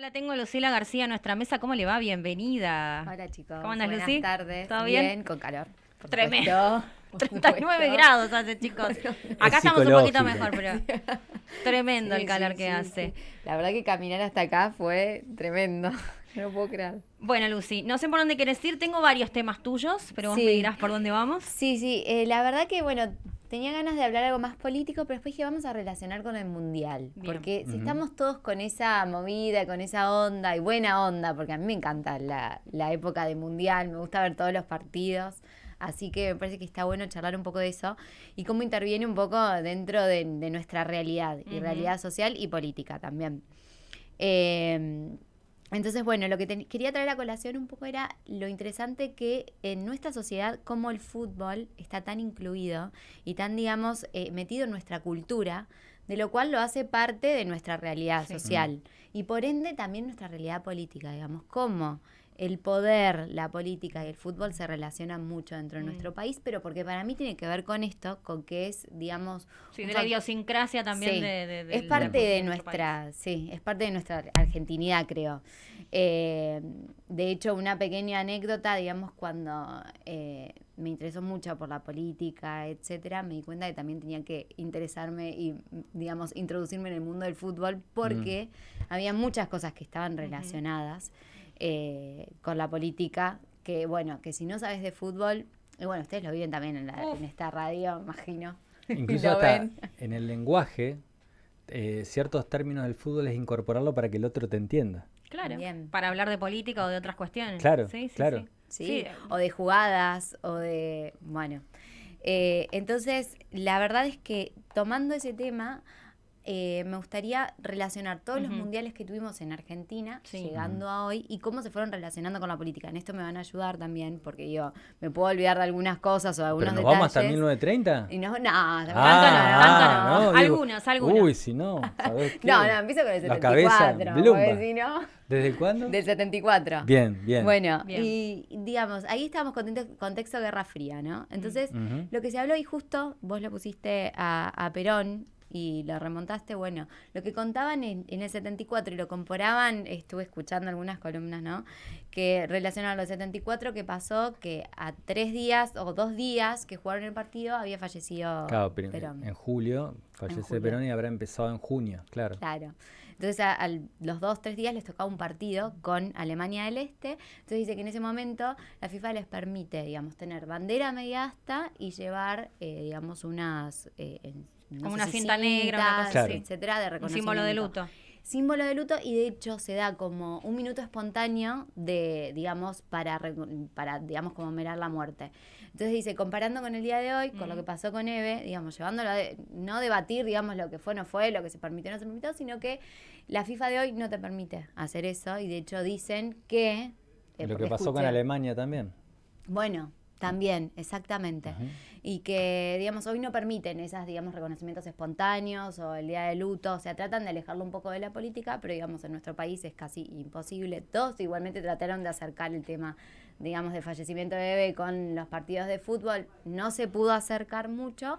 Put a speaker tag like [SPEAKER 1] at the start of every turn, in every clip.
[SPEAKER 1] La tengo a Lucila García en nuestra mesa. ¿Cómo le va? Bienvenida.
[SPEAKER 2] Hola chicos,
[SPEAKER 1] ¿Cómo andas,
[SPEAKER 2] buenas
[SPEAKER 1] Lucy?
[SPEAKER 2] tardes.
[SPEAKER 1] ¿Todo bien?
[SPEAKER 2] Con calor. Por
[SPEAKER 1] Tremendo.
[SPEAKER 2] supuesto, por
[SPEAKER 1] 39
[SPEAKER 2] supuesto.
[SPEAKER 1] grados hace, chicos. Acá
[SPEAKER 3] Es
[SPEAKER 1] estamos un poquito
[SPEAKER 3] psicológico.
[SPEAKER 1] mejor, pero tremendo el
[SPEAKER 2] Sí,
[SPEAKER 1] calor
[SPEAKER 2] sí,
[SPEAKER 1] que
[SPEAKER 2] sí,
[SPEAKER 1] hace.
[SPEAKER 2] sí. La verdad que caminar hasta acá fue tremendo. No lo puedo creer.
[SPEAKER 1] Bueno, Lucy, no sé por dónde quieres ir. Tengo varios temas tuyos, pero vos
[SPEAKER 2] Sí.
[SPEAKER 1] me dirás por dónde vamos.
[SPEAKER 2] Sí, la verdad que bueno, tenía ganas de hablar algo más político, pero después dije vamos a relacionar con el mundial.
[SPEAKER 1] Bien.
[SPEAKER 2] Porque si estamos todos con esa movida, con esa onda y buena onda, porque a mí me encanta la época de mundial, me gusta ver todos los partidos. Así que me parece que está bueno charlar un poco de eso y cómo interviene un poco dentro de nuestra realidad, y realidad social y política también. Entonces, bueno, lo que quería traer a colación un poco era lo interesante que en nuestra sociedad, cómo el fútbol está tan incluido y tan, digamos, metido en nuestra cultura, de lo cual lo hace parte de nuestra realidad social y por ende también nuestra realidad política, digamos, cómo el poder, la política y el fútbol se relacionan mucho dentro de nuestro país, pero porque para mí tiene que ver con esto, con que es, digamos...
[SPEAKER 1] Sí, de la idiosincrasia también
[SPEAKER 2] Sí,
[SPEAKER 1] de
[SPEAKER 2] es parte de
[SPEAKER 1] nuestro
[SPEAKER 2] nuestra,
[SPEAKER 1] país.
[SPEAKER 2] sí, es parte de nuestra argentinidad, creo. De hecho, una pequeña anécdota, digamos, cuando me interesó mucho por la política, etcétera, me di cuenta que también tenía que interesarme y, digamos, introducirme en el mundo del fútbol porque había muchas cosas que estaban relacionadas con la política, que bueno, que si no sabes de fútbol, y bueno, ustedes lo viven también en esta radio, imagino.
[SPEAKER 3] Incluso
[SPEAKER 2] Y lo
[SPEAKER 3] hasta
[SPEAKER 2] ven.
[SPEAKER 3] en el lenguaje, ciertos términos del fútbol es incorporarlo para que el otro te entienda.
[SPEAKER 1] Claro,
[SPEAKER 2] Bien.
[SPEAKER 1] para hablar de política o de otras cuestiones.
[SPEAKER 3] Claro,
[SPEAKER 1] Sí, sí,
[SPEAKER 3] claro.
[SPEAKER 1] sí.
[SPEAKER 2] Sí, o de jugadas, o de... Bueno, entonces, la verdad es que tomando ese tema, me gustaría relacionar todos los mundiales que tuvimos en Argentina, llegando a hoy, y cómo se fueron relacionando con la política. En esto me van a ayudar también, porque yo me puedo olvidar de algunas cosas o de algunos
[SPEAKER 3] ¿Pero nos
[SPEAKER 2] detalles.
[SPEAKER 3] vamos hasta 1930?
[SPEAKER 2] Y no,
[SPEAKER 1] Tanto no.
[SPEAKER 3] digo,
[SPEAKER 1] Algunos.
[SPEAKER 3] Uy, si no, ¿sabés qué?
[SPEAKER 2] No, empiezo con el
[SPEAKER 3] La
[SPEAKER 2] 74,
[SPEAKER 3] cabeza, blumba.
[SPEAKER 2] porque si no...
[SPEAKER 3] ¿Desde cuándo?
[SPEAKER 2] Del 74.
[SPEAKER 3] Bien, bien.
[SPEAKER 2] Bueno,
[SPEAKER 1] Bien.
[SPEAKER 2] y digamos, ahí estábamos contexto Guerra Fría, ¿no? Entonces, lo que se habló, y justo vos lo pusiste a Perón y lo remontaste, bueno, lo que contaban en el 74 y lo comparaban, estuve escuchando algunas columnas, ¿no? Que relacionaban los 74, que pasó que a 3 días o 2 días que jugaron el partido había fallecido
[SPEAKER 3] Claro, pero
[SPEAKER 2] Perón.
[SPEAKER 3] en julio fallece
[SPEAKER 2] julio.
[SPEAKER 3] Perón y habrá empezado en junio, claro.
[SPEAKER 2] Claro. Entonces los 2-3 días les tocaba un partido con Alemania del Este. Entonces dice que en ese momento la FIFA les permite, digamos, tener bandera media asta y llevar, digamos, unas... no
[SPEAKER 1] Como
[SPEAKER 2] sé
[SPEAKER 1] una
[SPEAKER 2] si
[SPEAKER 1] cinta negra, una cosa
[SPEAKER 3] Claro.
[SPEAKER 1] así.
[SPEAKER 2] etcétera, de
[SPEAKER 1] Un
[SPEAKER 2] reconocimiento.
[SPEAKER 1] símbolo de luto.
[SPEAKER 2] Símbolo de luto, y de hecho se da como un minuto espontáneo de, digamos, para digamos, conmemorar la muerte. Entonces dice, comparando con el día de hoy, con lo que pasó con Eve, digamos, llevándolo a no debatir, digamos, lo que fue, no fue, lo que se permitió, no se permitió, sino que la FIFA de hoy no te permite hacer eso, y de hecho dicen que...
[SPEAKER 3] Lo
[SPEAKER 2] porque
[SPEAKER 3] que pasó con
[SPEAKER 2] escuché-
[SPEAKER 3] Alemania también.
[SPEAKER 2] Bueno, también, exactamente.
[SPEAKER 3] Ujú.
[SPEAKER 2] Y que, digamos, hoy no permiten esas, digamos, reconocimientos espontáneos o el día de luto. O sea, tratan de alejarlo un poco de la política, pero, digamos, en nuestro país es casi imposible. Todos igualmente trataron de acercar el tema, digamos, del fallecimiento de Eve con los partidos de fútbol. No se pudo acercar mucho,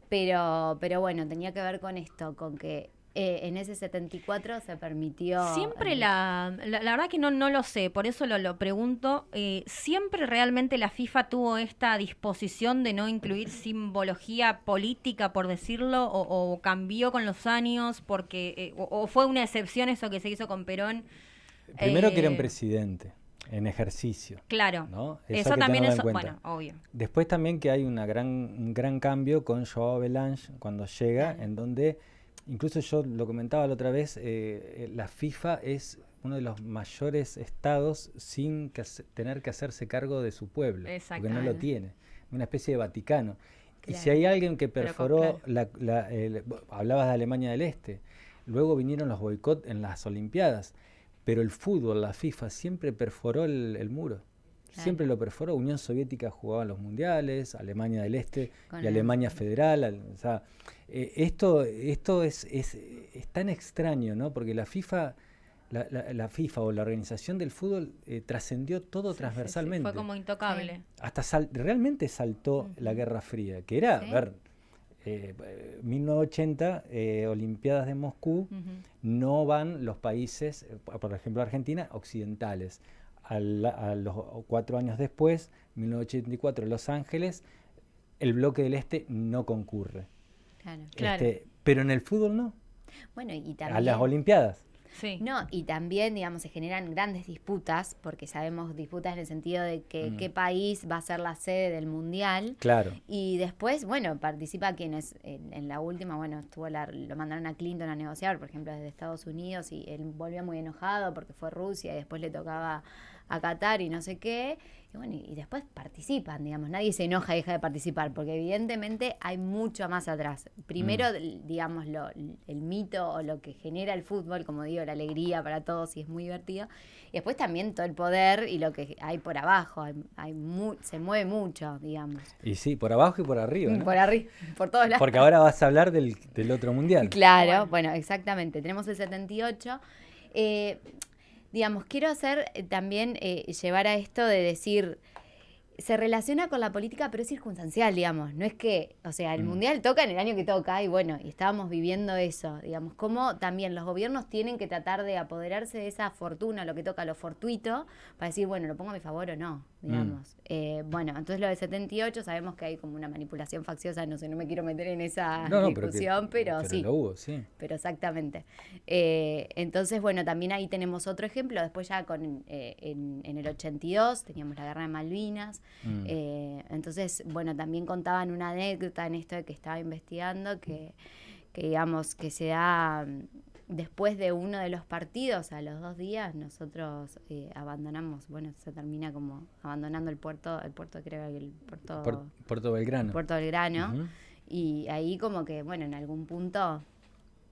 [SPEAKER 2] pero bueno, tenía que ver con esto, con que en ese 74 se permitió...
[SPEAKER 1] Siempre la verdad que no lo sé, por eso lo pregunto. ¿Siempre realmente la FIFA tuvo esta disposición de no incluir simbología política, por decirlo, o cambió con los años, porque o fue una excepción eso que se hizo con Perón?
[SPEAKER 3] Primero que era un presidente en ejercicio.
[SPEAKER 1] Claro,
[SPEAKER 3] ¿no?
[SPEAKER 1] eso
[SPEAKER 3] hay que
[SPEAKER 1] también
[SPEAKER 3] tenerlo
[SPEAKER 1] es,
[SPEAKER 3] en cuenta.
[SPEAKER 1] bueno, obvio.
[SPEAKER 3] Después también que hay un gran cambio con Joao Belange cuando llega, en donde, incluso yo lo comentaba la otra vez, la FIFA es uno de los mayores estados sin tener que hacerse cargo de su pueblo, porque no lo tiene, una especie de Vaticano. Y si hay alguien que perforó, hablabas de Alemania del Este, luego vinieron los boicots en las Olimpiadas, pero el fútbol, la FIFA, siempre perforó el muro. Siempre lo perforó. Unión Soviética jugaba los mundiales, Alemania del Este y Alemania Federal. O sea, esto es tan extraño, ¿no? Porque la FIFA o la organización del fútbol trascendió todo transversalmente.
[SPEAKER 1] Fue como intocable.
[SPEAKER 3] Hasta realmente saltó la Guerra Fría, que era, 1980, Olimpiadas de Moscú, no van los países, por ejemplo Argentina, occidentales. A los 4 años después, 1984, Los Ángeles, el bloque del Este no concurre.
[SPEAKER 2] Claro.
[SPEAKER 3] Pero en el fútbol no.
[SPEAKER 2] Bueno, y también...
[SPEAKER 3] A las Olimpiadas.
[SPEAKER 1] Sí.
[SPEAKER 2] No, y también, digamos, se generan grandes disputas, porque sabemos disputas en el sentido de que qué país va a ser la sede del Mundial.
[SPEAKER 3] Claro.
[SPEAKER 2] Y después, bueno, participa quienes, en la última, bueno, lo mandaron a Clinton a negociar, por ejemplo, desde Estados Unidos, y él volvió muy enojado porque fue Rusia y después le tocaba a Qatar y no sé qué. Y bueno, y después participan, digamos, nadie se enoja y deja de participar, porque evidentemente hay mucho más atrás. Primero, digamos, el mito o lo que genera el fútbol, como digo, la alegría para todos y es muy divertido. Y después también todo el poder y lo que hay por abajo, se mueve mucho, digamos.
[SPEAKER 3] Y sí, por abajo y por arriba, ¿no?
[SPEAKER 2] Por arriba, por todos lados.
[SPEAKER 3] Porque ahora vas a hablar del otro mundial.
[SPEAKER 2] Claro, bueno, exactamente. Tenemos el 78. Digamos, quiero hacer también llevar a esto de decir, se relaciona con la política, pero es circunstancial, digamos. No es que, o sea, el Mundial toca en el año que toca y bueno, y estábamos viviendo eso, digamos. Como también los gobiernos tienen que tratar de apoderarse de esa fortuna, lo que toca, lo fortuito, para decir, bueno, ¿lo pongo a mi favor o no? Digamos. Bueno, entonces lo del 78 sabemos que hay como una manipulación facciosa, no sé, no me quiero meter en esa discusión, pero sí.
[SPEAKER 3] Pero lo hubo, sí.
[SPEAKER 2] Pero exactamente. Entonces, bueno, también ahí tenemos otro ejemplo. Después ya en el 82 teníamos la Guerra de Malvinas. Entonces, bueno, también contaban una anécdota en esto de que estaba investigando que digamos, que se da después de uno de los partidos, a los 2 días, nosotros abandonamos, bueno, se termina como abandonando el puerto creo que el puerto...
[SPEAKER 3] Puerto Belgrano.
[SPEAKER 2] Puerto Belgrano. Y ahí como que, bueno, en algún punto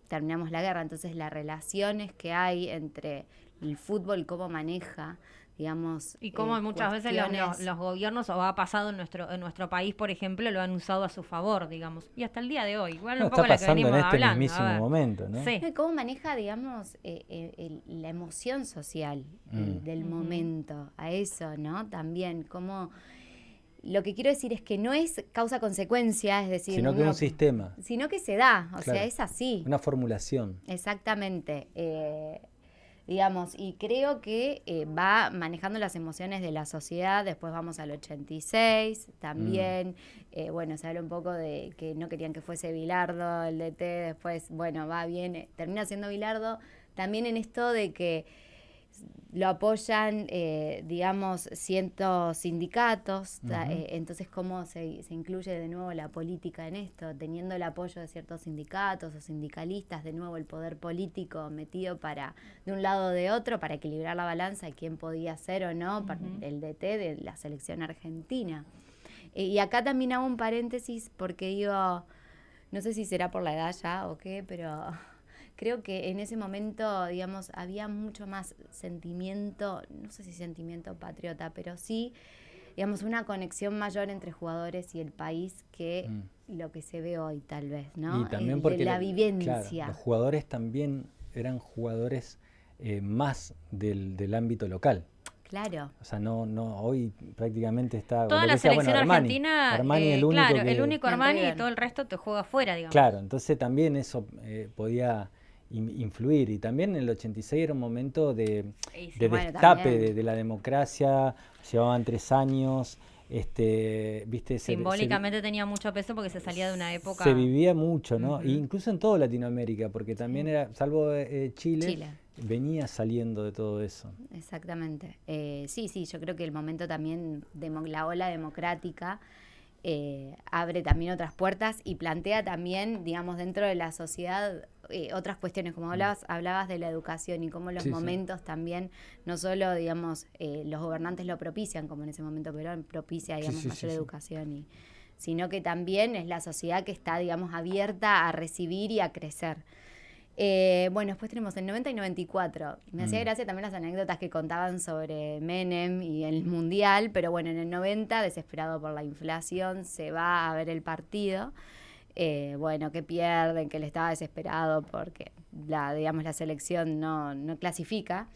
[SPEAKER 2] terminamos la guerra. Entonces las relaciones que hay entre el fútbol y cómo maneja, digamos,
[SPEAKER 1] y como muchas veces los gobiernos, o ha pasado en nuestro país, por ejemplo, lo han usado a su favor, digamos, y hasta el día de hoy. Igual un poco
[SPEAKER 3] está
[SPEAKER 1] lo que venimos
[SPEAKER 3] pasando en este
[SPEAKER 1] hablando,
[SPEAKER 3] mismísimo momento, ¿no?
[SPEAKER 1] Sí.
[SPEAKER 2] Cómo maneja, digamos, la emoción social del momento, a eso, ¿no? También, cómo... Lo que quiero decir es que no es causa-consecuencia, es decir...
[SPEAKER 3] Sino que es un sistema.
[SPEAKER 2] Sino que se da, o
[SPEAKER 3] claro,
[SPEAKER 2] sea, es así.
[SPEAKER 3] Una formulación.
[SPEAKER 2] Exactamente. Digamos, y creo que va manejando las emociones de la sociedad. Después vamos al 86 también. Bueno, se habla un poco de que no querían que fuese Bilardo el DT. Después, bueno, va bien, termina siendo Bilardo. También en esto de que lo apoyan, digamos, cientos sindicatos. Entonces, ¿cómo se incluye de nuevo la política en esto? Teniendo el apoyo de ciertos sindicatos o sindicalistas, de nuevo el poder político metido de un lado o de otro para equilibrar la balanza de quién podía ser o no el DT de la selección argentina. Y acá también hago un paréntesis porque digo, no sé si será por la edad ya o qué, pero... Creo que en ese momento, digamos, había mucho más sentimiento, no sé si sentimiento patriota, pero sí, digamos, una conexión mayor entre jugadores y el país que lo que se ve hoy, tal vez, ¿no?
[SPEAKER 3] Y también porque
[SPEAKER 2] la vivencia.
[SPEAKER 3] Claro, los jugadores también eran jugadores más del ámbito local.
[SPEAKER 2] Claro.
[SPEAKER 3] O sea, no hoy prácticamente está...
[SPEAKER 1] Toda la selección
[SPEAKER 3] argentina,
[SPEAKER 1] Armani
[SPEAKER 3] el único
[SPEAKER 1] claro, el único Armani y todo el resto te juega afuera, digamos.
[SPEAKER 3] Claro, entonces también eso podía influir. Y también en el 86 era un momento de destape de la democracia. Llevaban 3 años. ¿Viste?
[SPEAKER 1] Simbólicamente tenía mucho peso porque se salía de una época...
[SPEAKER 3] Se vivía mucho, ¿no? E incluso en toda Latinoamérica, porque también era, salvo Chile, venía saliendo de todo eso.
[SPEAKER 2] Exactamente. Sí, yo creo que el momento también de la ola democrática abre también otras puertas y plantea también, digamos, dentro de la sociedad otras cuestiones, como hablabas de la educación y cómo los momentos también, no solo, digamos, los gobernantes lo propician, como en ese momento Perón propicia, digamos, mayor educación, sino que también es la sociedad que está, digamos, abierta a recibir y a crecer. Bueno, después tenemos el 90 y 94. Me hacía gracia también las anécdotas que contaban sobre Menem y el Mundial, pero bueno, en el 90, desesperado por la inflación, se va a ver el partido. Bueno, que pierden, que él estaba desesperado porque la selección no clasifica.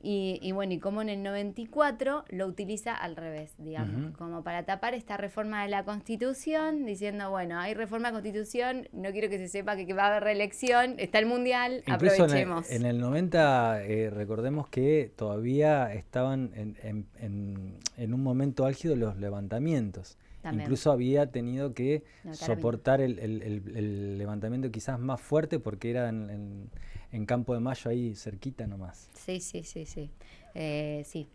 [SPEAKER 2] Y bueno, y como en el 94 lo utiliza al revés, digamos,
[SPEAKER 3] Ujú.
[SPEAKER 2] como para tapar esta reforma de la Constitución, diciendo, bueno, hay reforma de Constitución, no quiero que se sepa que va a haber reelección, está el Mundial,
[SPEAKER 3] Incluso
[SPEAKER 2] aprovechemos.
[SPEAKER 3] en el 90, recordemos que todavía estaban en un momento álgido los levantamientos.
[SPEAKER 2] También.
[SPEAKER 3] Incluso había tenido que
[SPEAKER 2] No,
[SPEAKER 3] soportar el levantamiento quizás más fuerte porque era en Campo de Mayo, ahí cerquita nomás.
[SPEAKER 2] Sí. Sí.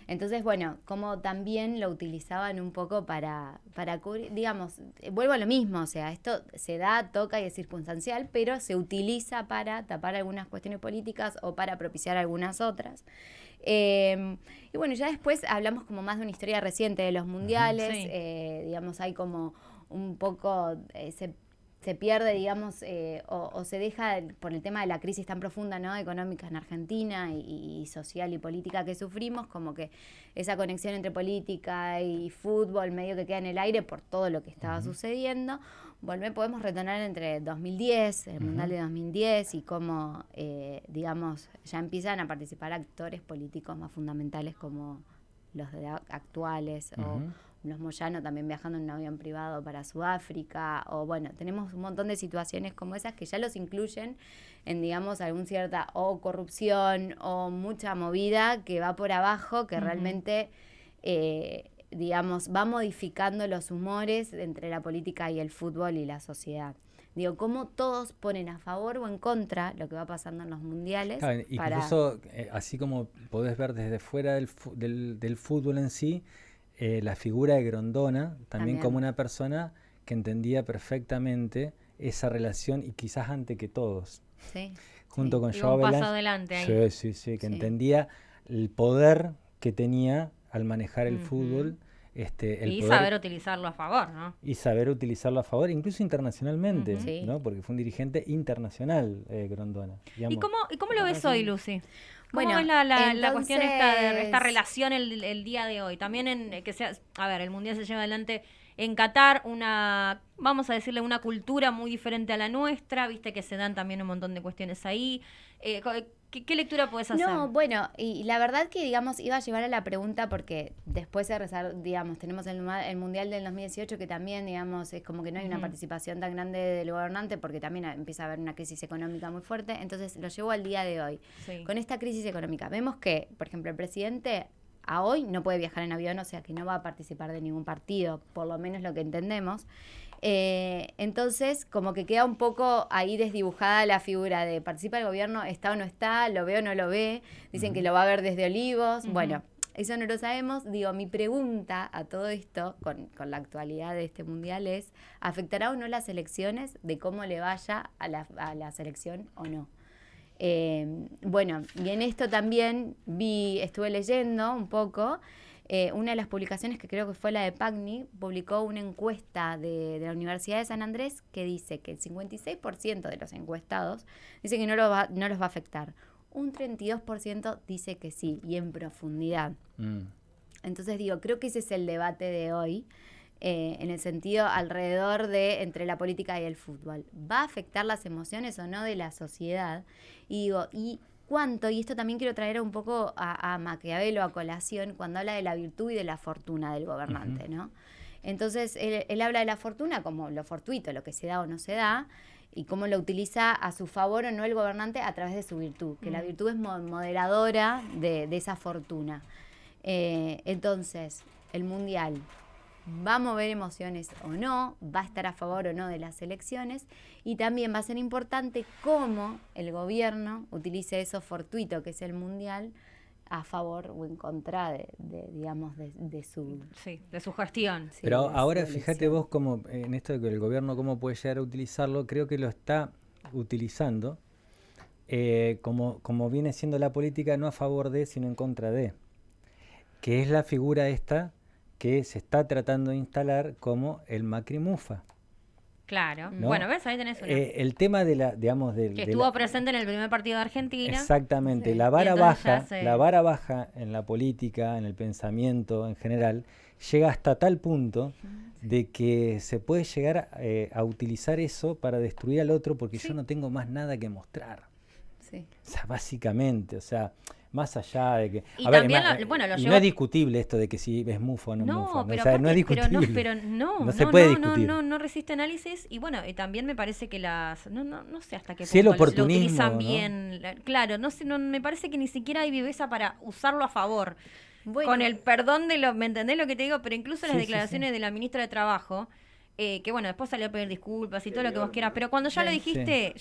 [SPEAKER 2] Entonces, bueno, como también lo utilizaban un poco para cubrir, digamos, vuelvo a lo mismo, o sea, esto se da, toca y es circunstancial, pero se utiliza para tapar algunas cuestiones políticas o para propiciar algunas otras. Y bueno, ya después hablamos como más de una historia reciente de los mundiales,
[SPEAKER 1] Sí.
[SPEAKER 2] digamos, hay como un poco, se pierde, digamos, o se deja por el tema de la crisis tan profunda, ¿no?, económica en Argentina y social y política que sufrimos, como que esa conexión entre política y fútbol medio que queda en el aire por todo lo que estaba sucediendo. Podemos retornar entre 2010, el Mundial de 2010, y cómo, digamos, ya empiezan a participar actores políticos más fundamentales como los actuales, o los Moyano también viajando en un avión privado para Sudáfrica, o bueno, tenemos un montón de situaciones como esas que ya los incluyen en, digamos, algún cierta o corrupción o mucha movida que va por abajo, que realmente, digamos, va modificando los humores entre la política y el fútbol y la sociedad. Digo, cómo todos ponen a favor o en contra lo que va pasando en los mundiales.
[SPEAKER 3] Claro, incluso, así como podés ver desde fuera del fútbol en sí, la figura de Grondona, también como una persona que entendía perfectamente esa relación y quizás antes que todos,
[SPEAKER 2] Sí,
[SPEAKER 3] junto con
[SPEAKER 1] Iba
[SPEAKER 3] Joao
[SPEAKER 1] un paso
[SPEAKER 3] Belange,
[SPEAKER 1] adelante ahí.
[SPEAKER 3] que entendía el poder que tenía al manejar el
[SPEAKER 1] Ujú.
[SPEAKER 3] fútbol, el
[SPEAKER 1] Y
[SPEAKER 3] poder
[SPEAKER 1] saber utilizarlo a favor, ¿no?
[SPEAKER 3] y saber utilizarlo a favor, incluso internacionalmente,
[SPEAKER 1] Ujú.
[SPEAKER 2] Sí.
[SPEAKER 3] ¿no? Porque fue un dirigente internacional, Grondona.
[SPEAKER 1] ¿Y cómo lo ves hoy, Lucy? ¿Cómo
[SPEAKER 2] Bueno,
[SPEAKER 1] ves la cuestión esta de esta
[SPEAKER 2] entonces-
[SPEAKER 1] relación el día de hoy? También que sea, a ver, el Mundial se lleva adelante en Qatar, vamos a decirle, una cultura muy diferente a la nuestra, viste que se dan también un montón de cuestiones ahí. ¿Qué lectura podés hacer?
[SPEAKER 2] No, bueno, y la verdad que, digamos, iba a llevar a la pregunta porque después de rezar, digamos, tenemos el Mundial del 2018 que también, digamos, es como que no hay una participación tan grande del gobernante porque también empieza a haber una crisis económica muy fuerte, entonces lo llevo al día de hoy.
[SPEAKER 1] Sí.
[SPEAKER 2] Con esta crisis económica, vemos que, por ejemplo, el presidente a hoy no puede viajar en avión, o sea que no va a participar de ningún partido, por lo menos lo que entendemos. Entonces, como que queda un poco ahí desdibujada la figura de participa el gobierno, está o no está, lo ve o no lo ve, dicen que lo va a ver desde Olivos, bueno, eso no lo sabemos. Digo, mi pregunta a todo esto, con la actualidad de este mundial es, ¿afectará o no las elecciones de cómo le vaya a la selección o no? Bueno, y en esto también estuve leyendo un poco. Una de las publicaciones, que creo que fue la de PACNI, publicó una encuesta de la Universidad de San Andrés que dice que el 56% de los encuestados dice que no los va a afectar. Un 32% dice que sí, y en profundidad. Entonces digo, creo que ese es el debate de hoy, en el sentido alrededor de entre la política y el fútbol. ¿Va a afectar las emociones o no de la sociedad? Y digo, ¿cuánto? Y esto también quiero traer un poco a Maquiavelo a colación cuando habla de la virtud y de la fortuna del gobernante, ¿no? Entonces, él habla de la fortuna como lo fortuito, lo que se da o no se da, y cómo lo utiliza a su favor o no el gobernante a través de su virtud, que la virtud es moderadora de esa fortuna. Entonces, el Mundial va a mover emociones o no, va a estar a favor o no de las elecciones, y también va a ser importante cómo el gobierno utilice eso fortuito que es el Mundial a favor o en contra digamos, de su...
[SPEAKER 1] Sí, de su gestión.
[SPEAKER 2] Sí,
[SPEAKER 3] Pero
[SPEAKER 2] de
[SPEAKER 3] ahora
[SPEAKER 2] su
[SPEAKER 3] fíjate
[SPEAKER 2] elección.
[SPEAKER 3] vos cómo en esto de que el gobierno cómo puede llegar a utilizarlo, creo que lo está utilizando como viene siendo la política, no a favor de, sino en contra de, que es la figura esta que se está tratando de instalar como el Macri-Mufa.
[SPEAKER 1] Claro.
[SPEAKER 3] ¿No?
[SPEAKER 1] Bueno, ves, ahí tenés una.
[SPEAKER 3] El tema de la, digamos,
[SPEAKER 1] que estuvo presente en el primer partido de Argentina.
[SPEAKER 3] Exactamente,
[SPEAKER 2] Sí.
[SPEAKER 3] la vara
[SPEAKER 1] Y entonces ya
[SPEAKER 3] baja, la vara baja en la política, en el pensamiento en general, llega hasta tal punto de que se puede llegar a utilizar eso para destruir al otro porque yo no tengo más nada que mostrar.
[SPEAKER 2] Sí.
[SPEAKER 3] O sea, básicamente, o sea, más allá de que...
[SPEAKER 1] Y
[SPEAKER 3] a ver,
[SPEAKER 1] también
[SPEAKER 3] no es discutible esto de que si es mufa o no,
[SPEAKER 1] no,
[SPEAKER 3] mufa.
[SPEAKER 1] pero
[SPEAKER 3] O sea,
[SPEAKER 1] aparte,
[SPEAKER 3] no es discutible.
[SPEAKER 1] pero no
[SPEAKER 3] se puede discutir.
[SPEAKER 1] No resiste análisis. Y bueno, también me parece que no sé hasta qué
[SPEAKER 3] Si el
[SPEAKER 1] punto lo
[SPEAKER 3] oportunismo,
[SPEAKER 1] utilizan
[SPEAKER 3] ¿no?
[SPEAKER 1] bien. Claro, no sé, me parece que ni siquiera hay viveza para usarlo a favor.
[SPEAKER 2] Bueno.
[SPEAKER 1] Con el perdón ¿me entendés lo que te digo? Pero incluso las
[SPEAKER 3] Sí,
[SPEAKER 1] declaraciones
[SPEAKER 3] sí.
[SPEAKER 1] de la ministra de Trabajo, que bueno, después salió a pedir disculpas y todo lo que vos quieras, pero cuando ya lo dijiste,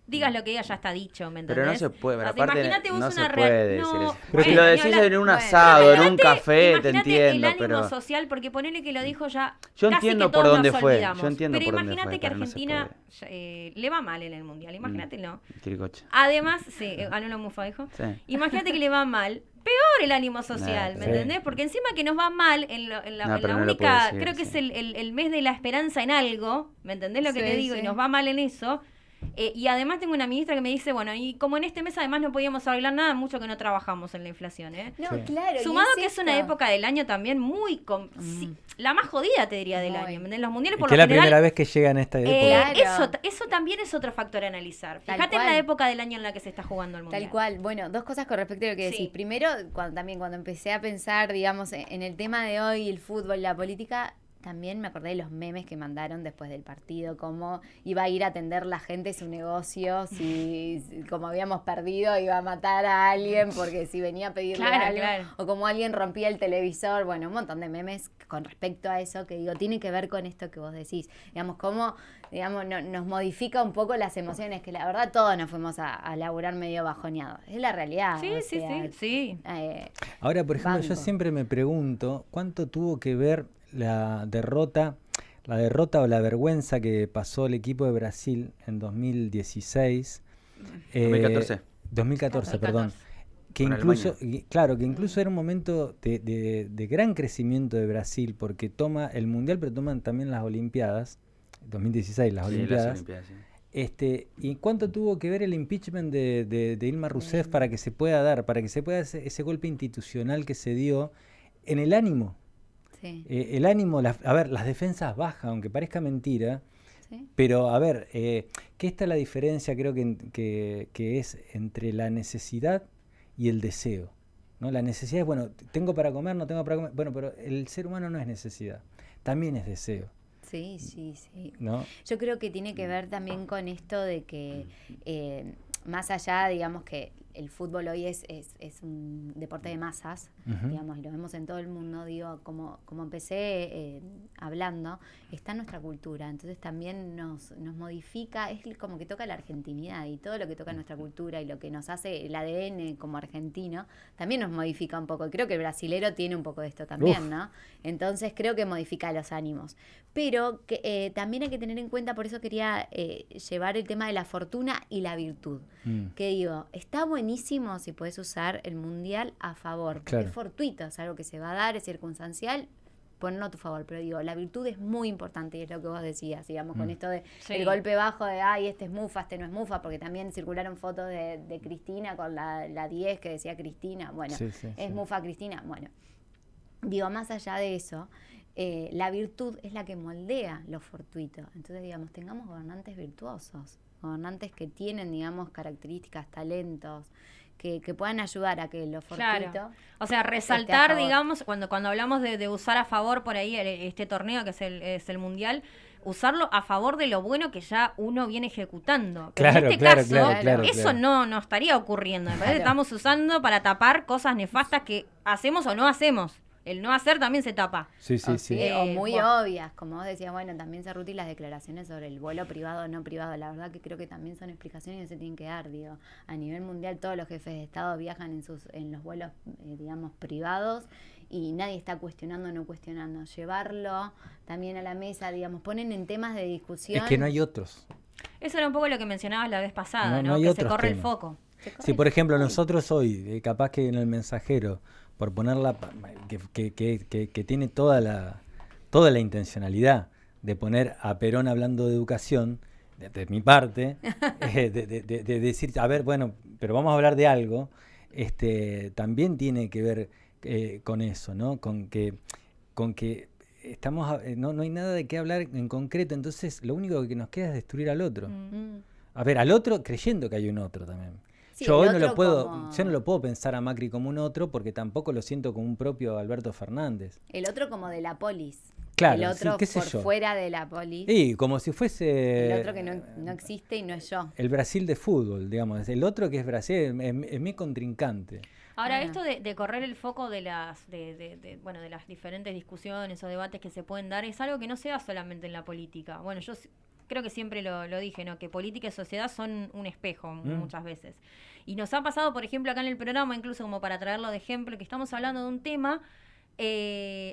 [SPEAKER 1] digas lo que diga, ya está dicho, ¿me entendés?
[SPEAKER 4] Pero no se puede, pero
[SPEAKER 1] O sea,
[SPEAKER 4] aparte
[SPEAKER 1] imagínate vos
[SPEAKER 4] no
[SPEAKER 1] una
[SPEAKER 4] se puede decir
[SPEAKER 1] no,
[SPEAKER 4] eso.
[SPEAKER 3] Pero
[SPEAKER 4] Si
[SPEAKER 3] que-
[SPEAKER 4] lo
[SPEAKER 1] ni
[SPEAKER 4] decís
[SPEAKER 1] hablar.
[SPEAKER 4] en un
[SPEAKER 2] Bueno.
[SPEAKER 4] asado, en un
[SPEAKER 1] Imagínate-
[SPEAKER 4] café, te
[SPEAKER 1] imagínate
[SPEAKER 4] entiendo,
[SPEAKER 1] el ánimo
[SPEAKER 4] pero...
[SPEAKER 1] social, porque ponele que lo dijo ya.
[SPEAKER 4] Yo
[SPEAKER 1] casi
[SPEAKER 4] entiendo
[SPEAKER 1] que
[SPEAKER 4] por
[SPEAKER 1] todos
[SPEAKER 4] dónde
[SPEAKER 1] nos
[SPEAKER 4] fue,
[SPEAKER 1] olvidamos.
[SPEAKER 4] yo entiendo
[SPEAKER 1] Pero
[SPEAKER 4] por dónde
[SPEAKER 1] imagínate
[SPEAKER 4] fue,
[SPEAKER 1] que
[SPEAKER 4] pero no se
[SPEAKER 1] Argentina le va mal en el mundial, imagínatelo.
[SPEAKER 4] Tiricoche.
[SPEAKER 1] Además, sí, Anulo Mufa dijo.
[SPEAKER 4] Sí.
[SPEAKER 1] Imagínate que le va mal. Peor el ánimo social,
[SPEAKER 4] Nah,
[SPEAKER 1] ¿me
[SPEAKER 3] sí.
[SPEAKER 1] entendés? Porque encima que nos va mal en la
[SPEAKER 4] pero no lo
[SPEAKER 1] única,
[SPEAKER 4] puedo decir,
[SPEAKER 1] creo que
[SPEAKER 4] sí.
[SPEAKER 1] es el mes de la esperanza en algo, ¿me entendés lo que
[SPEAKER 2] Sí,
[SPEAKER 1] te digo?
[SPEAKER 2] sí.
[SPEAKER 1] Y nos va mal en eso. Y además tengo una ministra que me dice, bueno, y como en este mes además no podíamos arreglar nada, mucho que no trabajamos en la inflación, ¿eh?
[SPEAKER 2] No,
[SPEAKER 3] Sí.
[SPEAKER 2] claro. y
[SPEAKER 1] Sumado que es
[SPEAKER 2] esto.
[SPEAKER 1] una época del año también muy... sí, la más jodida, te diría, del
[SPEAKER 2] Muy.
[SPEAKER 1] año. ¿Me entendés? Los mundiales
[SPEAKER 3] Es
[SPEAKER 1] por
[SPEAKER 3] que es
[SPEAKER 1] lo
[SPEAKER 3] la primera
[SPEAKER 1] general...
[SPEAKER 3] vez que llega en esta época.
[SPEAKER 2] Claro.
[SPEAKER 1] Eso también es otro factor a analizar.
[SPEAKER 2] Tal
[SPEAKER 1] Fíjate en
[SPEAKER 2] cual.
[SPEAKER 1] la época del año en la que se está jugando el mundial.
[SPEAKER 2] Tal cual. Bueno, dos cosas con respecto a lo que
[SPEAKER 1] Sí.
[SPEAKER 2] decís. Primero, cuando empecé a pensar, digamos, en el tema de hoy, el fútbol, la política, también me acordé de los memes que mandaron después del partido, cómo iba a ir a atender la gente su negocio, si como habíamos perdido iba a matar a alguien porque si venía a pedirle
[SPEAKER 1] Claro,
[SPEAKER 2] algo,
[SPEAKER 1] claro.
[SPEAKER 2] o como alguien rompía el televisor, bueno, un montón de memes con respecto a eso que digo, tiene que ver con esto que vos decís, digamos, cómo nos modifica un poco las emociones, que la verdad todos nos fuimos a laburar medio bajoneados, es la realidad.
[SPEAKER 1] Sí,
[SPEAKER 2] o
[SPEAKER 1] sí,
[SPEAKER 2] sea,
[SPEAKER 1] sí.
[SPEAKER 3] Ahora, por ejemplo, yo
[SPEAKER 2] banco.
[SPEAKER 3] siempre me pregunto cuánto tuvo que ver la derrota o la vergüenza que pasó el equipo de Brasil en 2016.
[SPEAKER 4] 2014.
[SPEAKER 3] 2014, perdón. Que
[SPEAKER 4] Con
[SPEAKER 3] incluso, claro, que incluso era un momento de gran crecimiento de Brasil, porque toma el Mundial, pero toman también las Olimpiadas, 2016, las
[SPEAKER 4] Sí,
[SPEAKER 3] Olimpiadas.
[SPEAKER 4] las Olimpiadas, sí.
[SPEAKER 3] ¿Y cuánto tuvo que ver el impeachment de Dilma Rousseff para que se pueda dar, para que se pueda ese golpe institucional que se dio en el ánimo?
[SPEAKER 2] Sí,
[SPEAKER 3] El ánimo, a ver, las defensas bajan, aunque parezca mentira,
[SPEAKER 2] sí.
[SPEAKER 3] pero a ver, que esta es la diferencia, creo que es entre la necesidad y el deseo, ¿no? La necesidad es, bueno, tengo para comer, no tengo para comer, bueno, pero el ser humano no es necesidad, también es deseo,
[SPEAKER 2] Sí, sí, sí.
[SPEAKER 3] ¿no?
[SPEAKER 2] Yo creo que tiene que ver también con esto de que más allá, digamos que el fútbol hoy es un deporte de masas,
[SPEAKER 3] Ujú.
[SPEAKER 2] digamos, y lo vemos en todo el mundo, digo, como empecé hablando, está en nuestra cultura, entonces también nos modifica, es como que toca la argentinidad y todo lo que toca nuestra cultura y lo que nos hace el ADN como argentino, también nos modifica un poco, y creo que el brasilero tiene un poco de esto también,
[SPEAKER 3] Uf.
[SPEAKER 2] ¿no? Entonces creo que modifica los ánimos, pero que también hay que tener en cuenta, por eso quería llevar el tema de la fortuna y la virtud. Que digo, está buenísimo si puedes usar el mundial a favor, porque
[SPEAKER 3] Claro.
[SPEAKER 2] es fortuito, es algo que se va a dar, es circunstancial, ponlo a tu favor, pero digo, la virtud es muy importante y es lo que vos decías, digamos, con esto de
[SPEAKER 1] Sí.
[SPEAKER 2] el golpe bajo de, ay, este es mufa, este no es mufa, porque también circularon fotos de Cristina con la 10 que decía Cristina, bueno,
[SPEAKER 3] Sí, sí,
[SPEAKER 2] es
[SPEAKER 3] sí.
[SPEAKER 2] mufa Cristina, bueno, digo, más allá de eso, la virtud es la que moldea lo fortuito. Entonces, digamos, tengamos gobernantes virtuosos, gobernantes que tienen, digamos, características, talentos, que puedan ayudar a que lo fortuito...
[SPEAKER 1] Claro. O sea,
[SPEAKER 2] esté a
[SPEAKER 1] resaltar,
[SPEAKER 2] favor.
[SPEAKER 1] digamos, cuando hablamos de usar a favor por ahí este torneo que es el mundial, usarlo a favor de lo bueno que ya uno viene ejecutando. Pero
[SPEAKER 3] Claro,
[SPEAKER 1] en este
[SPEAKER 3] claro,
[SPEAKER 1] caso,
[SPEAKER 3] claro,
[SPEAKER 1] eso
[SPEAKER 3] claro.
[SPEAKER 1] no estaría ocurriendo. Me parece que
[SPEAKER 2] Claro.
[SPEAKER 1] estamos usando para tapar cosas nefastas que hacemos o no hacemos. El no hacer también se tapa.
[SPEAKER 3] Sí, sí,
[SPEAKER 2] O,
[SPEAKER 3] sí.
[SPEAKER 2] o muy
[SPEAKER 1] bueno.
[SPEAKER 2] obvias, como vos decías, bueno, también Cerruti las declaraciones sobre el vuelo privado o no privado, la verdad que creo que también son explicaciones que se tienen que dar, digo, a nivel mundial todos los jefes de Estado viajan en los vuelos, digamos, privados y nadie está cuestionando o no cuestionando, llevarlo también a la mesa, digamos, ponen en temas de discusión.
[SPEAKER 3] Es que no hay otros.
[SPEAKER 1] Eso era un poco lo que mencionabas la vez pasada,
[SPEAKER 3] No,
[SPEAKER 1] ¿no?
[SPEAKER 3] no hay
[SPEAKER 1] Que se
[SPEAKER 3] otros
[SPEAKER 1] corre el
[SPEAKER 3] temas.
[SPEAKER 1] foco.
[SPEAKER 3] Si por ejemplo nosotros hoy, capaz que en el mensajero, por ponerla, que tiene toda la intencionalidad de poner a Perón hablando de educación, de mi parte, de decir, a ver, bueno, pero vamos a hablar de algo, también tiene que ver con eso, ¿no? Con que estamos, no hay nada de qué hablar en concreto, entonces lo único que nos queda es destruir al otro.
[SPEAKER 2] Mm.
[SPEAKER 3] A ver, al otro creyendo que hay un otro también.
[SPEAKER 2] Sí,
[SPEAKER 3] yo hoy
[SPEAKER 2] el
[SPEAKER 3] no lo
[SPEAKER 2] otro
[SPEAKER 3] puedo,
[SPEAKER 2] como-
[SPEAKER 3] yo no lo puedo pensar a Macri como un otro porque tampoco lo siento como un propio Alberto Fernández.
[SPEAKER 2] El otro como de la polis.
[SPEAKER 3] Claro,
[SPEAKER 2] el otro
[SPEAKER 3] sí, qué sé
[SPEAKER 2] por
[SPEAKER 3] yo.
[SPEAKER 2] fuera de la polis.
[SPEAKER 3] Y como si fuese
[SPEAKER 2] El otro que no existe y no es yo.
[SPEAKER 3] el Brasil de fútbol, digamos. El otro que es Brasil es mi contrincante.
[SPEAKER 1] Ahora,
[SPEAKER 2] Ah.
[SPEAKER 1] esto de correr el foco de las bueno, de las diferentes discusiones o debates que se pueden dar es algo que no se da solamente en la política. Bueno, yo creo que siempre lo dije, ¿no? Que política y sociedad son un espejo muchas veces. Y nos ha pasado, por ejemplo, acá en el programa, incluso como para traerlo de ejemplo, que estamos hablando de un tema,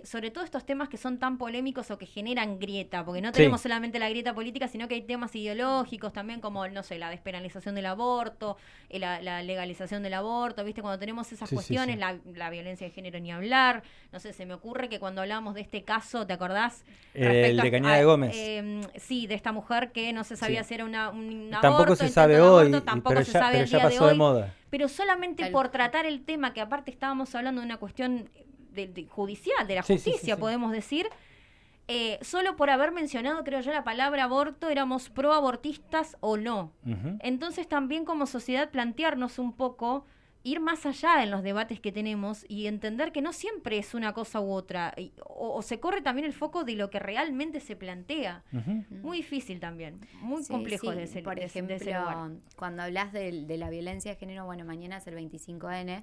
[SPEAKER 1] sobre todo estos temas que son tan polémicos o que generan grieta, porque no
[SPEAKER 3] Sí.
[SPEAKER 1] tenemos solamente la grieta política, sino que hay temas ideológicos también, como, no sé, la despenalización del aborto, la legalización del aborto, ¿viste? Cuando tenemos esas
[SPEAKER 3] Sí, sí,
[SPEAKER 1] cuestiones,
[SPEAKER 3] sí.
[SPEAKER 1] la violencia de género ni hablar, no sé, se me ocurre que cuando hablamos de este caso, ¿te acordás?
[SPEAKER 3] El
[SPEAKER 1] Respecto
[SPEAKER 3] de
[SPEAKER 1] a-
[SPEAKER 3] Cañada de Gómez.
[SPEAKER 1] Sí, de esta mujer que no se sabía
[SPEAKER 3] Sí.
[SPEAKER 1] si era un aborto,
[SPEAKER 3] Tampoco se
[SPEAKER 1] intento
[SPEAKER 3] sabe
[SPEAKER 1] de
[SPEAKER 3] hoy,
[SPEAKER 1] aborto, tampoco
[SPEAKER 3] pero
[SPEAKER 1] se
[SPEAKER 3] ya,
[SPEAKER 1] sabe
[SPEAKER 3] pero
[SPEAKER 1] al
[SPEAKER 3] ya
[SPEAKER 1] día de
[SPEAKER 3] pasó de
[SPEAKER 1] hoy.
[SPEAKER 3] moda.
[SPEAKER 1] Pero solamente
[SPEAKER 2] Tal-
[SPEAKER 1] por tratar el tema, que aparte estábamos hablando de una cuestión de judicial, de la
[SPEAKER 3] Sí, sí, sí,
[SPEAKER 1] justicia,
[SPEAKER 3] sí.
[SPEAKER 1] podemos decir, solo por haber mencionado, creo yo, la palabra aborto, éramos pro-abortistas o no.
[SPEAKER 3] Ujú.
[SPEAKER 1] Entonces también como sociedad plantearnos un poco, ir más allá en los debates que tenemos y entender que no siempre es una cosa u otra, o se corre también el foco de lo que realmente se plantea.
[SPEAKER 3] Ujú.
[SPEAKER 1] Muy difícil también, muy
[SPEAKER 2] Sí,
[SPEAKER 1] complejo
[SPEAKER 2] sí.
[SPEAKER 1] de ese,
[SPEAKER 2] Por
[SPEAKER 1] de ese- de ese
[SPEAKER 2] ejemplo,
[SPEAKER 1] lugar.
[SPEAKER 2] cuando hablas de la violencia de género, bueno, mañana es el 25N,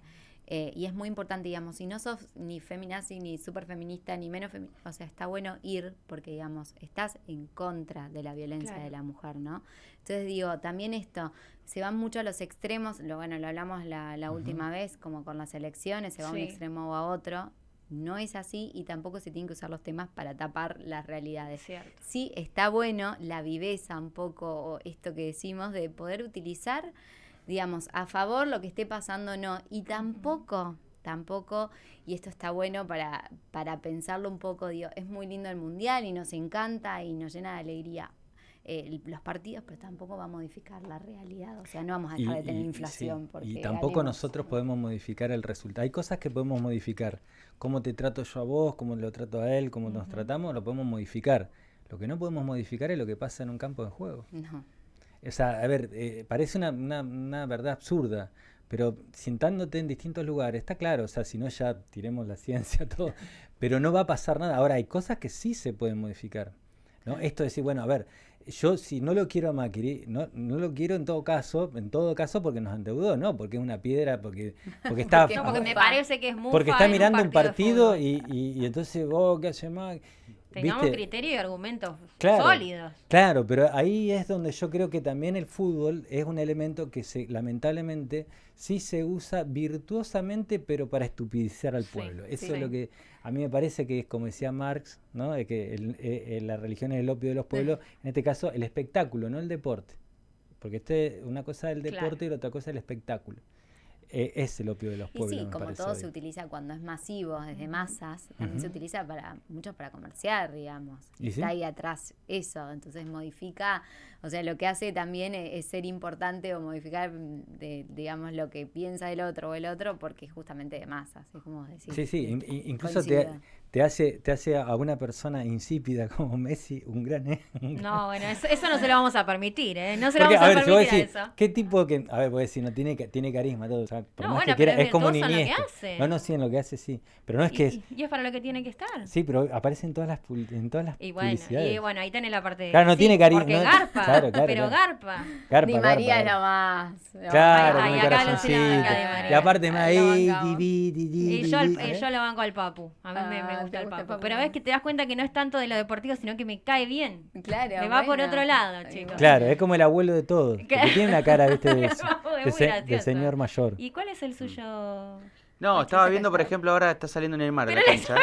[SPEAKER 2] y es muy importante, digamos, si no sos ni feminazi, ni súper feminista, ni menos feminista, o sea, está bueno ir porque, digamos, estás en contra de la violencia
[SPEAKER 1] Claro.
[SPEAKER 2] de la mujer, ¿no? Entonces, digo, también esto, se van mucho a los extremos, bueno, lo hablamos la última vez, como con las elecciones, se va a un
[SPEAKER 1] Sí.
[SPEAKER 2] extremo o a otro. No es así y tampoco se tienen que usar los temas para tapar las realidades.
[SPEAKER 1] Cierto.
[SPEAKER 2] Sí, está bueno la viveza un poco, o esto que decimos, de poder utilizar, digamos, a favor lo que esté pasando, no. Y tampoco, y esto está bueno para pensarlo un poco, digo, es muy lindo el Mundial y nos encanta y nos llena de alegría los partidos, pero tampoco va a modificar la realidad. O sea, no vamos a dejar de tener inflación.
[SPEAKER 3] Sí,
[SPEAKER 2] Porque
[SPEAKER 3] y tampoco
[SPEAKER 2] ganemos.
[SPEAKER 3] nosotros podemos modificar el resultado. Hay cosas que podemos modificar. Cómo te trato yo a vos, cómo lo trato a él, cómo nos tratamos, lo podemos modificar. Lo que no podemos modificar es lo que pasa en un campo de juego.
[SPEAKER 2] No.
[SPEAKER 3] O sea, a ver, parece una verdad absurda, pero sentándote en distintos lugares, está claro, o sea, si no ya tiremos la ciencia, todo, pero no va a pasar nada. Ahora, hay cosas que sí se pueden modificar, ¿no? Esto de decir, bueno, a ver, yo si no lo quiero a Macri, no lo quiero en todo caso porque nos endeudó, no, porque es una piedra, porque está...
[SPEAKER 2] Porque
[SPEAKER 1] No, porque me
[SPEAKER 2] Mufa.
[SPEAKER 1] parece que es mufa
[SPEAKER 3] porque está
[SPEAKER 1] en
[SPEAKER 3] mirando un partido
[SPEAKER 1] de fútbol.
[SPEAKER 3] y entonces, vos, ¿qué hace más?
[SPEAKER 1] Tengamos
[SPEAKER 3] ¿Viste?
[SPEAKER 1] criterio y argumentos
[SPEAKER 3] Claro,
[SPEAKER 1] sólidos.
[SPEAKER 3] Claro, pero ahí es donde yo creo que también el fútbol es un elemento que lamentablemente sí se usa virtuosamente, pero para estupidizar al
[SPEAKER 1] Sí,
[SPEAKER 3] pueblo. Eso
[SPEAKER 1] sí.
[SPEAKER 3] es lo que a mí me parece que es, como decía Marx, ¿no? De que la religión es el opio de los pueblos, en este caso el espectáculo, no el deporte. Porque una cosa es el
[SPEAKER 1] Claro.
[SPEAKER 3] deporte y la otra cosa es el espectáculo. Es el opio de los
[SPEAKER 2] Y
[SPEAKER 3] pueblos.
[SPEAKER 2] sí,
[SPEAKER 3] me
[SPEAKER 2] como
[SPEAKER 3] parece
[SPEAKER 2] todo
[SPEAKER 3] hoy.
[SPEAKER 2] se utiliza cuando es masivo, desde masas, también se utiliza mucho para comerciar, digamos.
[SPEAKER 3] ¿Y sí?
[SPEAKER 2] Está ahí atrás eso, entonces modifica, o sea, lo que hace también es ser importante o modificar, digamos, lo que piensa el otro o el otro, porque es justamente de masas, es como decir.
[SPEAKER 3] Sí, sí, incluso
[SPEAKER 2] coincido.
[SPEAKER 3] te hace a una persona insípida como Messi un gran...
[SPEAKER 1] No, bueno, eso no se lo vamos a permitir, ¿eh? No se lo
[SPEAKER 3] Porque,
[SPEAKER 1] vamos a
[SPEAKER 3] ver, si vos
[SPEAKER 1] permitir a
[SPEAKER 3] decís,
[SPEAKER 1] eso.
[SPEAKER 3] ¿qué tipo que...? A ver, pues si no tiene carisma, todo, o sea, por
[SPEAKER 1] No,
[SPEAKER 3] más
[SPEAKER 1] bueno,
[SPEAKER 3] que quiera,
[SPEAKER 1] pero es
[SPEAKER 3] es como un
[SPEAKER 1] virtuoso en lo que
[SPEAKER 3] Iniesta.
[SPEAKER 1] hace.
[SPEAKER 3] No, sí, en lo que hace, sí. Pero no es que es...
[SPEAKER 1] Y es para lo que tiene que estar.
[SPEAKER 3] Sí, pero aparece en todas las
[SPEAKER 1] Y bueno,
[SPEAKER 3] publicidades.
[SPEAKER 1] ahí tenés la parte de...
[SPEAKER 3] Claro, no tiene carisma,
[SPEAKER 1] Porque
[SPEAKER 3] no-
[SPEAKER 1] garpa,
[SPEAKER 3] claro,
[SPEAKER 1] pero
[SPEAKER 3] claro.
[SPEAKER 1] garpa.
[SPEAKER 3] Garpa,
[SPEAKER 2] Di María
[SPEAKER 3] garpa.
[SPEAKER 2] nomás.
[SPEAKER 3] Claro,
[SPEAKER 1] Ay,
[SPEAKER 3] con el
[SPEAKER 1] acá
[SPEAKER 3] corazoncito.
[SPEAKER 1] Lucy la banca de María.
[SPEAKER 3] Y aparte más
[SPEAKER 2] Ahí lo
[SPEAKER 3] ahí,
[SPEAKER 2] bancamos.
[SPEAKER 1] Y yo,
[SPEAKER 3] ¿eh?
[SPEAKER 1] yo lo banco al Papu. A mí me
[SPEAKER 2] Ah,
[SPEAKER 1] gusta
[SPEAKER 2] ¿te
[SPEAKER 1] el
[SPEAKER 2] gusta el
[SPEAKER 1] Papu.
[SPEAKER 2] Papu?
[SPEAKER 1] Pero ves que te das cuenta que no es tanto de lo deportivo, sino que me cae bien.
[SPEAKER 2] Claro.
[SPEAKER 1] Me va por
[SPEAKER 2] bueno.
[SPEAKER 1] otro lado, chicos.
[SPEAKER 3] Claro, es como el abuelo de todos. Porque tiene una cara, viste, de
[SPEAKER 1] muy gracioso.
[SPEAKER 3] señor mayor.
[SPEAKER 1] ¿Y cuál es el suyo?
[SPEAKER 4] No, estaba viendo, por ejemplo, ahora está saliendo Neymar de la cancha.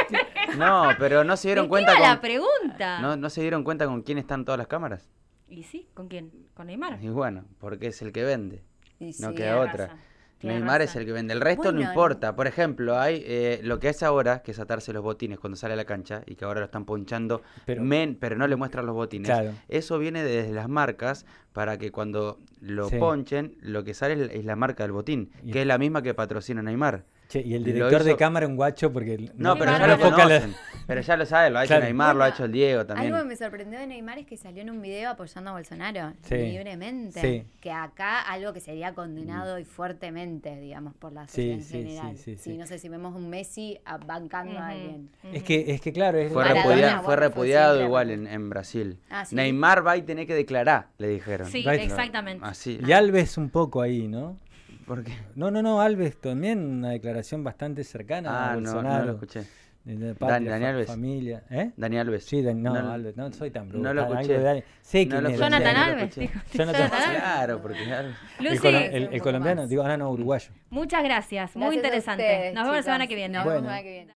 [SPEAKER 4] No, pero no se dieron
[SPEAKER 1] ¿De qué
[SPEAKER 4] cuenta
[SPEAKER 1] iba la
[SPEAKER 4] con...
[SPEAKER 1] pregunta?
[SPEAKER 4] ¿No se dieron cuenta con quién están todas las cámaras?
[SPEAKER 1] ¿Y sí? ¿Con quién? ¿Con Neymar?
[SPEAKER 4] Y bueno, porque es el que vende.
[SPEAKER 2] Y
[SPEAKER 4] No
[SPEAKER 2] sí,
[SPEAKER 4] queda
[SPEAKER 1] Tiene
[SPEAKER 4] otra.
[SPEAKER 1] razón, tiene
[SPEAKER 4] Neymar es
[SPEAKER 1] razón.
[SPEAKER 4] el que vende. El resto no
[SPEAKER 2] Bueno,
[SPEAKER 4] importa. Por ejemplo, hay lo que hace ahora, que es atarse los botines cuando sale a la cancha y que ahora lo están ponchando,
[SPEAKER 3] Pero-
[SPEAKER 4] pero no le muestran los botines.
[SPEAKER 3] Claro.
[SPEAKER 4] Eso viene desde las marcas para que cuando lo
[SPEAKER 3] Sí.
[SPEAKER 4] ponchen, lo que sale es la marca del botín,
[SPEAKER 3] Y-
[SPEAKER 4] que es la misma que patrocina Neymar.
[SPEAKER 3] Che, y el
[SPEAKER 4] Lo
[SPEAKER 3] director de
[SPEAKER 4] hizo-
[SPEAKER 3] cámara un guacho porque
[SPEAKER 4] No,
[SPEAKER 1] Sí,
[SPEAKER 4] pero ya
[SPEAKER 1] bárbaro.
[SPEAKER 4] lo
[SPEAKER 3] enfoca la-
[SPEAKER 4] conocen. Pero ya lo sabes, lo ha hecho
[SPEAKER 3] Claro.
[SPEAKER 4] Neymar, lo ha
[SPEAKER 2] Bueno,
[SPEAKER 4] hecho el Diego también.
[SPEAKER 2] Algo que me sorprendió de Neymar es que salió en un video apoyando a Bolsonaro
[SPEAKER 3] Sí.
[SPEAKER 2] libremente.
[SPEAKER 3] Sí.
[SPEAKER 2] Que acá algo que sería condenado y fuertemente, digamos, por la
[SPEAKER 3] Sí,
[SPEAKER 2] sociedad
[SPEAKER 3] sí,
[SPEAKER 2] en general.
[SPEAKER 3] sí, sí,
[SPEAKER 2] Sí,
[SPEAKER 3] sí.
[SPEAKER 2] no sé si vemos un Messi bancando a alguien.
[SPEAKER 3] Es que claro, es
[SPEAKER 4] Fue,
[SPEAKER 2] Maradona,
[SPEAKER 4] repudiado,
[SPEAKER 2] bueno, fue
[SPEAKER 4] repudiado
[SPEAKER 2] siempre
[SPEAKER 4] igual
[SPEAKER 2] repudiado.
[SPEAKER 4] en Brasil.
[SPEAKER 2] Ah, ¿sí?
[SPEAKER 4] Neymar va y tiene que declarar, le dijeron.
[SPEAKER 1] Sí,
[SPEAKER 3] Right.
[SPEAKER 1] exactamente.
[SPEAKER 4] Así.
[SPEAKER 3] Y Alves un poco ahí, ¿no?
[SPEAKER 4] ¿Por qué?
[SPEAKER 3] No, Alves también una declaración bastante cercana a
[SPEAKER 4] Ah, no,
[SPEAKER 3] Bolsonaro.
[SPEAKER 4] no lo escuché.
[SPEAKER 3] De patria,
[SPEAKER 4] Dani Alves.
[SPEAKER 3] familia, ¿eh?
[SPEAKER 4] Dani Alves.
[SPEAKER 3] Sí, no,
[SPEAKER 4] No-
[SPEAKER 3] Alves, no soy tan bruto.
[SPEAKER 4] no lo
[SPEAKER 3] Algo
[SPEAKER 4] escuché.
[SPEAKER 3] de Dani. Sé
[SPEAKER 4] No
[SPEAKER 3] quién
[SPEAKER 4] lo
[SPEAKER 3] es.
[SPEAKER 4] escuché,
[SPEAKER 1] Jonathan
[SPEAKER 4] no lo
[SPEAKER 1] Alves,
[SPEAKER 4] escuché.
[SPEAKER 1] dijo.
[SPEAKER 3] Jonathan-
[SPEAKER 1] Jonathan Alves.
[SPEAKER 4] Claro, porque Alves.
[SPEAKER 1] Lucy,
[SPEAKER 2] un poco
[SPEAKER 3] colombiano,
[SPEAKER 2] más.
[SPEAKER 3] digo, no, uruguayo.
[SPEAKER 1] muchas gracias, muy
[SPEAKER 2] Gracias a
[SPEAKER 1] interesante.
[SPEAKER 2] ustedes,
[SPEAKER 1] Nos vemos la semana
[SPEAKER 2] chicos.
[SPEAKER 1] que viene.
[SPEAKER 2] Nos vemos
[SPEAKER 3] Bueno.
[SPEAKER 2] la semana que viene.